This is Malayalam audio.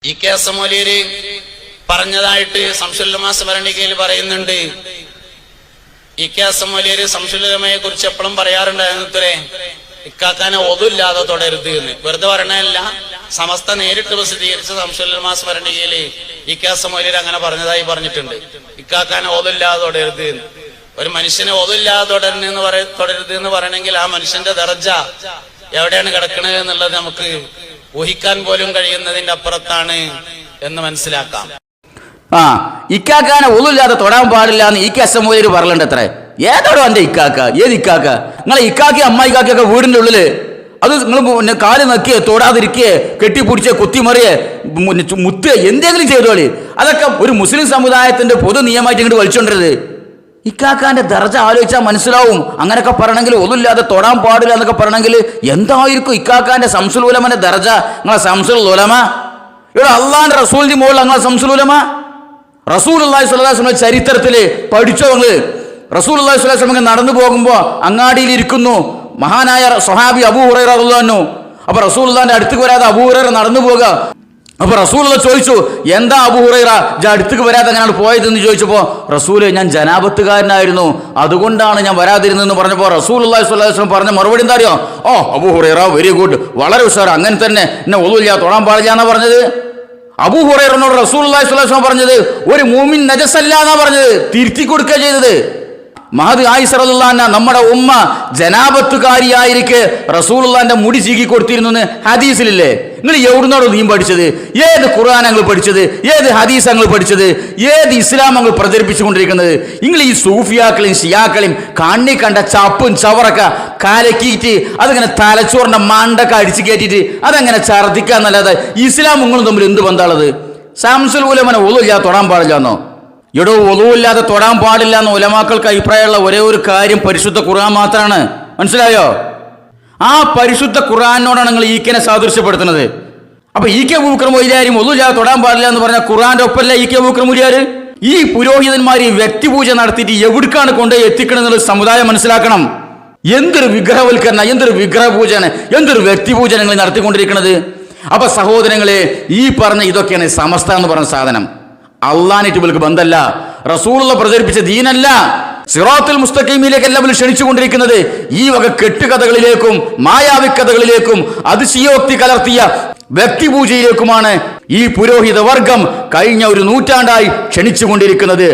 ഇ.കെ. മൗലവി പറഞ്ഞതായിട്ട് സംശുലുലമാ സ്മരണികയിൽ പറയുന്നുണ്ട്. ഇ.കെ. മൗലവി സംശുലുലമയെ കുറിച്ച് എപ്പോഴും പറയാറുണ്ടായിരുന്നത്രേ, ഇക്കാക്കാനെ ഒതുല്ലാതെ തുടരുത് എന്ന്. വെറുതെ പറയണല്ല, സമസ്ത നേരിട്ട് പ്രസിദ്ധീകരിച്ച സംശുലുലമാ സ്മരണികയിൽ ഇ.കെ. മൗലവി അങ്ങനെ പറഞ്ഞതായി പറഞ്ഞിട്ടുണ്ട്. ഇക്കാക്കാനെ ഒതുല്ലാതെ തുടരുത് എന്ന്. ഒരു മനുഷ്യനെ ഒതുല്ലാതെ തുടരുത് എന്ന് പറയണമെങ്കിൽ ആ മനുഷ്യന്റെ ദർജ എവിടെയാണ് കിടക്കുന്നത് എന്നുള്ളത് നമുക്ക് ഊഹിക്കാൻ പോലും കഴിയുന്നതിന്റെ അപ്പുറത്താണ് എന്ന് മനസ്സിലാക്കാം. ഇക്കാക്കാനെ ഒന്നുമില്ലാതെ തൊടാൻ പാടില്ല എന്ന് ഇ.കെ. മൗലവി പറഞ്ഞിട്ടുണ്ട്. എത്ര ഏതോടോ എന്റെ ഇക്കാക്ക, ഏത് ഇക്കാക്ക? നിങ്ങളെ ഇക്കാക്കി അമ്മായിക്കാക്കൊക്കെ വീടിന്റെ ഉള്ളില് അത് നിങ്ങൾ കാല് നക്കിയേ, തൊടാതിരിക്കേ, കെട്ടിപ്പിടിച്ചേ, കുത്തിമറിയേ, മുത്ത് എന്തെങ്കിലും ചെയ്തോളി. അതൊക്കെ ഒരു മുസ്ലിം സമുദായത്തിന്റെ പൊതു നിയമമായിട്ട് ഇങ്ങോട്ട് വലിച്ചോണ്ടരുത്. ഇക്കാക്കാന്റെ ദർജ ആലോചിച്ചാൽ മനസ്സിലാവും. അങ്ങനെയൊക്കെ പറയണമെങ്കിൽ ഒന്നുമില്ലാതെ തൊടാൻ പാടില്ല എന്നൊക്കെ പറയണമെങ്കിൽ എന്തായിരിക്കും ഇക്കാക്കാന്റെ സംസുൽ ഉലമന്റെ ദർജ? നിങ്ങളെ സംസുൽ ഉലമ ഇവിടെ അള്ളാന്റെ റസൂലിന്റെ മുകളിൽ നിങ്ങളെ സംസുൽ ഉലമ. റസൂലുള്ളാഹി സ്വല്ലല്ലാഹു അലൈഹി വസല്ലം ചരിത്രത്തില് പഠിച്ചോ നിങ്ങള്? റസൂലുള്ളാഹി സ്വല്ലല്ലാഹു അലൈഹി വസല്ലം നടന്നു പോകുമ്പോ അങ്ങാടിയിൽ ഇരിക്കുന്നു മഹാനായ സ്വഹാബി അബൂ ഹുറൈറ റളിയല്ലാഹു അൻഹു. അപ്പൊ റസൂലുള്ളാഹിന്റെ അടുത്തേക്ക് വരാതെ അബൂ ഹുറൈറ നടന്നു പോകുക. അപ്പൊ റസൂലുള്ള ചോദിച്ചു, എന്താ അബൂ ഹുറൈറ അടുത്തേക്ക് വരാതെ അങ്ങനെയാണ് പോയതെന്ന് ചോദിച്ചപ്പോ റസൂല്, ഞാൻ ജനാബത്തുകാരനായിരുന്നു, അതുകൊണ്ടാണ് ഞാൻ വരാതിരുന്നെന്ന് പറഞ്ഞപ്പോ റസൂലുള്ളാഹി സ്വല്ലല്ലാഹു അലൈഹി വസല്ലം പറഞ്ഞ മറുപടി എന്താ അറിയോ? ഓ അബൂ ഹുറൈറ, വെരി ഗുഡ്, വളരെ ഉഷാർ, അങ്ങനെ തന്നെ എന്നെ ഒന്നുമില്ല തൊടാൻ പാടില്ല എന്നാ പറഞ്ഞത്. അബൂ ഹുറൈറയോട് റസൂലുള്ളാഹി സ്വല്ലല്ലാഹു അലൈഹി വസല്ലം പറഞ്ഞത് ഒരു മുഅ്മിൻ നജസല്ല എന്നാ പറഞ്ഞത്, തിരുത്തി കൊടുക്കുക ചെയ്തത്. മഹദി ആയിഷ റളിയല്ലാഹു അൻഹ നമ്മുടെ ഉമ്മ ജനാബത്തുകാരിയായിരിക്കെ റസൂലുള്ളാഹിന്റെ മുടി ചീകി കൊടുത്തിരുന്നു ഹദീസിലില്ലേ? നിങ്ങൾ എവിടുന്നാണോ നീ പഠിച്ചത്? ഏത് ഖുർആൻ നിങ്ങൾ പഠിച്ചത്? ഏത് ഹദീസ് നിങ്ങൾ പഠിച്ചത്? ഏത് ഇസ്ലാം നിങ്ങൾ പ്രചരിപ്പിച്ചുകൊണ്ടിരിക്കുന്നത്? നിങ്ങൾ ഈ സൂഫിയാക്കളെയും ഷിയാക്കളെയും കണ്ണി കണ്ട ചപ്പും ചവറൊക്കെ കലക്കിയിട്ട് അതിങ്ങനെ തലച്ചോറിന്റെ മണ്ടൊക്കെ അടിച്ചു കയറ്റിയിട്ട് അതങ്ങനെ ഛർദ്ദിക്കാന്നല്ലാതെ ഇസ്ലാം നിങ്ങളും തമ്മിൽ എന്ത് ബന്ധമുള്ളത്? ശംസുൽ ഉലമനെ ഒന്നുമില്ലാതെ തൊടാൻ പാടില്ല എന്നോ? എടോ, ഒന്നുമില്ലാതെ തൊടാൻ പാടില്ല എന്ന് ഉലമാക്കൾക്ക് അഭിപ്രായമുള്ള ഒരേ ഒരു കാര്യം പരിശുദ്ധ ഖുർആൻ മാത്രമാണ്. മനസ്സിലായോ? ആ പരിശുദ്ധ ഖുർആനോടാണ് നിങ്ങൾ ഇ.കെനെ സാദൃശ്യപ്പെടുത്തുന്നത്. അപ്പൊ ഇ.കെ. അബൂബക്കർ മൗലവി ഒന്നുമില്ലാതെ തൊടാൻ പാടില്ല എന്ന് പറഞ്ഞ ഖുർആന്റെ ഒപ്പമല്ല ഇ.കെ. അബൂബക്കർ മൗലവി. ഈ പുരോഹിതന്മാർ ഈ വ്യക്തിപൂജ നടത്തിയിട്ട് എവിടേക്കാണ് കൊണ്ടുപോയി എത്തിക്കണമെന്നുള്ള സമുദായം മനസ്സിലാക്കണം. എന്തൊരു വിഗ്രഹവൽക്കരണ, എന്തൊരു വിഗ്രഹപൂജന, എന്തൊരു വ്യക്തിപൂജ നിങ്ങൾ നടത്തിക്കൊണ്ടിരിക്കുന്നത്. അപ്പൊ സഹോദരങ്ങളെ, ഈ പറഞ്ഞ ഇതൊക്കെയാണ് സമസ്ത എന്ന് പറഞ്ഞ സാധനം. അള്ളാനായിട്ട് ഇവർക്ക് ബന്ധമല്ല, റസൂലുള്ള പ്രചരിപ്പിച്ച ദീനല്ല, സിറാത്തുൽ മുസ്തഖീമിലേക്കല്ല ഇവർ ക്ഷണിച്ചുകൊണ്ടിരിക്കുന്നത്. ഈ വക കെട്ടുകഥകളിലേക്കും മായാവി കഥകളിലേക്കും അതിശയോക്തി കലർത്തിയ വ്യക്തിപൂജയിലേക്കുമാണ് ഈ പുരോഹിത വർഗം കഴിഞ്ഞ ഒരു നൂറ്റാണ്ടായി ക്ഷണിച്ചുകൊണ്ടിരിക്കുന്നത്.